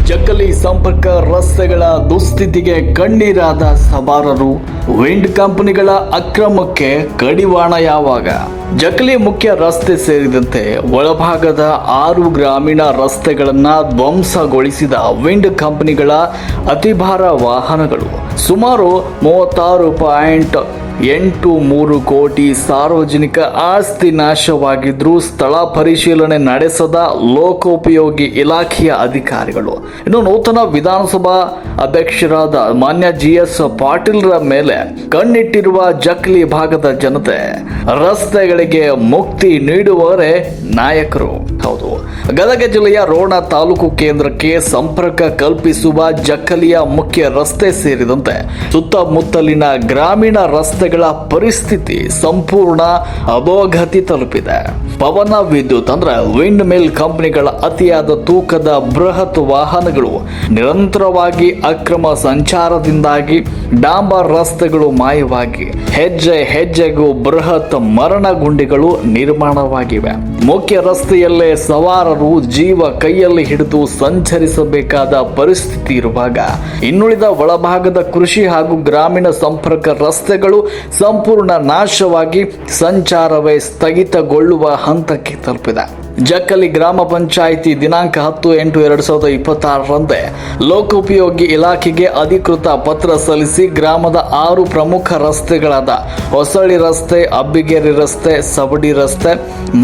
ಜಕ್ಕಲಿ ಸಂಪರ್ಕ ರಸ್ತೆಗಳ ದುಸ್ಥಿತಿಗೆ ಕಣ್ಣೀರಾದ ಸವಾರರು, ವಿಂಡ್ ಕಂಪನಿಗಳ ಅಕ್ರಮಕ್ಕೆ ಕಡಿವಾಣ ಯಾವಾಗ? ಜಕ್ಕಲಿ ಮುಖ್ಯ ರಸ್ತೆ ಸೇರಿದಂತೆ ಒಳಭಾಗದ 6 ಗ್ರಾಮೀಣ ರಸ್ತೆಗಳನ್ನು ಧ್ವಂಸಗೊಳಿಸಿದ ವಿಂಡ್ ಕಂಪನಿಗಳ ಅತಿಭಾರ ವಾಹನಗಳು ಸುಮಾರು 36.83 ಕೋಟಿ ಸಾರ್ವಜನಿಕ ಆಸ್ತಿ ನಾಶವಾಗಿದ್ರೂ ಸ್ಥಳ ಪರಿಶೀಲನೆ ನಡೆಸದ ಲೋಕೋಪಯೋಗಿ ಇಲಾಖೆಯ ಅಧಿಕಾರಿಗಳು. ಇನ್ನು ನೂತನ ವಿಧಾನಸಭಾ ಅಧ್ಯಕ್ಷರಾದ ಮಾನ್ಯ GS ಪಾಟೀಲ್ರ ಮೇಲೆ ಕಣ್ಣಿಟ್ಟಿರುವ ಜಕ್ಕಲಿ ಭಾಗದ ಜನತೆ ರಸ್ತೆಗಳಿಗೆ ಮುಕ್ತಿ ನೀಡುವವರೇ ನಾಯಕರು. ಹೌದು, ಗದಗ ಜಿಲ್ಲೆಯ ರೋಣ ತಾಲೂಕು ಕೇಂದ್ರಕ್ಕೆ ಸಂಪರ್ಕ ಕಲ್ಪಿಸುವ ಜಕ್ಕಲಿಯ ಮುಖ್ಯ ರಸ್ತೆ ಸೇರಿದಂತೆ ಸುತ್ತಮುತ್ತಲಿನ ಗ್ರಾಮೀಣ ರಸ್ತೆಗಳ ಪರಿಸ್ಥಿತಿ ಸಂಪೂರ್ಣ ಅಧೋಗತಿ ತಲುಪಿದೆ. ಪವನ ವಿದ್ಯುತ್ ಅಂದ್ರೆ ವಿಂಡ್ ಮಿಲ್ ಕಂಪನಿಗಳ ಅತಿಯಾದ ತೂಕದ ಬೃಹತ್ ವಾಹನಗಳು ನಿರಂತರವಾಗಿ ಅಕ್ರಮ ಸಂಚಾರದಿಂದಾಗಿ ಡಾಂಬರ್ ರಸ್ತೆಗಳು ಮಾಯವಾಗಿ ಹೆಜ್ಜೆ ಹೆಜ್ಜೆಗೂ ಬೃಹತ್ ಮರಣ ಗುಂಡಿಗಳು ನಿರ್ಮಾಣವಾಗಿವೆ. ಮುಖ್ಯ ರಸ್ತೆಯಲ್ಲೇ ಸವಾರರು ಜೀವ ಕೈಯಲ್ಲಿ ಹಿಡಿದು ಸಂಚರಿಸಬೇಕಾದ ಪರಿಸ್ಥಿತಿ ಇರುವಾಗ ಇನ್ನುಳಿದ ಒಳಭಾಗದ ಕೃಷಿ ಹಾಗೂ ಗ್ರಾಮೀಣ ಸಂಪರ್ಕ ರಸ್ತೆಗಳು ಸಂಪೂರ್ಣ ನಾಶವಾಗಿ ಸಂಚಾರವೇ ಸ್ಥಗಿತಗೊಳ್ಳುವ ಹಂತಕ್ಕೆ ತಲುಪಿದೆ. ಜಕ್ಕಲಿ ಗ್ರಾಮ ಪಂಚಾಯಿತಿ ದಿನಾಂಕ 10/8/2026ರಂದೇ ಲೋಕೋಪಯೋಗಿ ಇಲಾಖೆಗೆ ಅಧಿಕೃತ ಪತ್ರ ಸಲ್ಲಿಸಿ ಗ್ರಾಮದ 6 ಪ್ರಮುಖ ರಸ್ತೆಗಳಾದ ಹೊಸಳ್ಳಿ ರಸ್ತೆ, ಅಬ್ಬಿಗೇರಿ ರಸ್ತೆ, ಸವಡಿ ರಸ್ತೆ,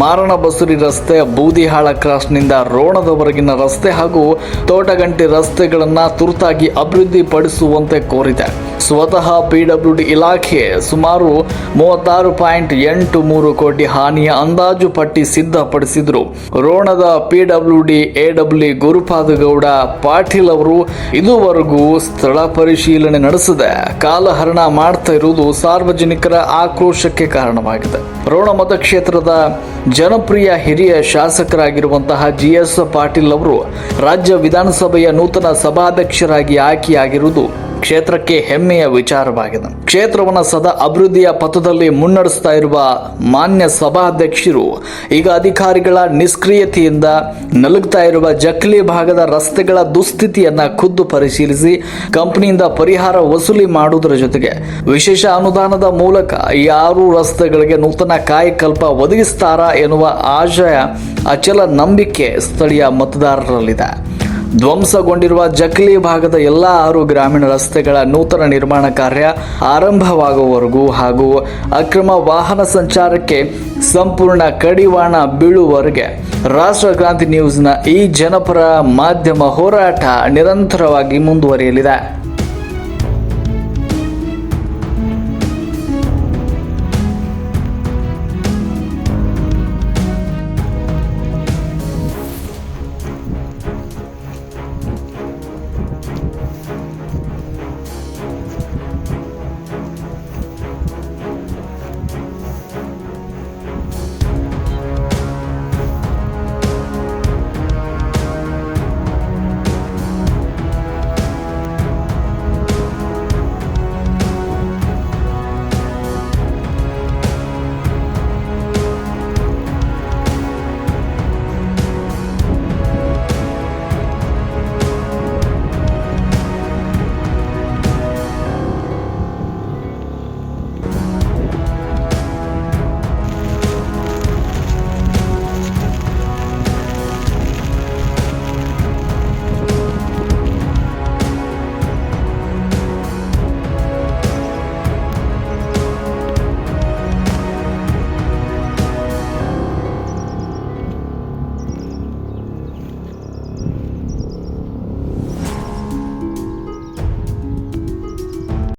ಮಾರಣಬಸುರಿ ರಸ್ತೆ, ಬೂದಿಹಾಳ ಕ್ರಾಸ್ನಿಂದ ರೋಣದವರೆಗಿನ ರಸ್ತೆ ಹಾಗೂ ತೋಟಗಂಟಿ ರಸ್ತೆಗಳನ್ನು ತುರ್ತಾಗಿ ಅಭಿವೃದ್ಧಿಪಡಿಸುವಂತೆ ಕೋರಿದೆ. ಸ್ವತಃ PWD ಇಲಾಖೆ ಸುಮಾರು 36.83 ಕೋಟಿ ಹಾನಿಯ ಅಂದಾಜು ಪಟ್ಟಿ ಸಿದ್ಧಪಡಿಸಿದ್ರು. ರೋಣದ PWD AW ಗುರುಪಾದಗೌಡ ಪಾಟೀಲ್ ಅವರು ಇದುವರೆಗೂ ಸ್ಥಳ ಪರಿಶೀಲನೆ ನಡೆಸದೆ ಕಾಲಹರಣ ಮಾಡ್ತಾ ಇರುವುದು ಸಾರ್ವಜನಿಕರ ಆಕ್ರೋಶಕ್ಕೆ ಕಾರಣವಾಗಿದೆ. ರೋಣ ಮತಕ್ಷೇತ್ರದ ಜನಪ್ರಿಯ ಹಿರಿಯ ಶಾಸಕರಾಗಿರುವಂತಹ GS ಪಾಟೀಲ್ ಅವರು ರಾಜ್ಯ ವಿಧಾನಸಭೆಯ ನೂತನ ಸಭಾಧ್ಯಕ್ಷರಾಗಿ ಆಯ್ಕೆಯಾಗಿರುವುದು ಕ್ಷೇತ್ರಕ್ಕೆ ಹೆಮ್ಮೆಯ ವಿಚಾರವಾಗಿದೆ. ಕ್ಷೇತ್ರವನ್ನು ಸದಾ ಅಭಿವೃದ್ಧಿಯ ಪಥದಲ್ಲಿ ಮುನ್ನಡೆಸ್ತಾ ಇರುವ ಮಾನ್ಯ ಸಭಾಧ್ಯಕ್ಷರು ಈಗ ಅಧಿಕಾರಿಗಳ ನಿಷ್ಕ್ರಿಯತೆಯಿಂದ ನಲುಗ್ತಾ ಇರುವ ಜಕ್ಕಲಿ ಭಾಗದ ರಸ್ತೆಗಳ ದುಸ್ಥಿತಿಯನ್ನ ಖುದ್ದು ಪರಿಶೀಲಿಸಿ ಕಂಪನಿಯಿಂದ ಪರಿಹಾರ ವಸೂಲಿ ಮಾಡುವುದರ ಜೊತೆಗೆ ವಿಶೇಷ ಅನುದಾನದ ಮೂಲಕ ಈ 6 ರಸ್ತೆಗಳಿಗೆ ನೂತನ ಕಾಯಕಲ್ಪ ಒದಗಿಸ್ತಾರಾ ಎನ್ನುವ ಆಶಯ, ಅಚಲ ನಂಬಿಕೆ ಸ್ಥಳೀಯ ಮತದಾರರಲ್ಲಿದೆ. ಧ್ವಂಸಗೊಂಡಿರುವ ಜಕ್ಕಲಿ ಭಾಗದ ಎಲ್ಲ 6 ಗ್ರಾಮೀಣ ರಸ್ತೆಗಳ ನೂತನ ನಿರ್ಮಾಣ ಕಾರ್ಯ ಆರಂಭವಾಗುವವರೆಗೂ ಹಾಗೂ ಅಕ್ರಮ ವಾಹನ ಸಂಚಾರಕ್ಕೆ ಸಂಪೂರ್ಣ ಕಡಿವಾಣ ಬೀಳುವವರೆಗೆ ರಾಷ್ಟ್ರ ಕ್ರಾಂತಿ ನ್ಯೂಸ್ನ ಈ ಜನಪರ ಮಾಧ್ಯಮ ಹೋರಾಟ ನಿರಂತರವಾಗಿ ಮುಂದುವರಿಯಲಿದೆ.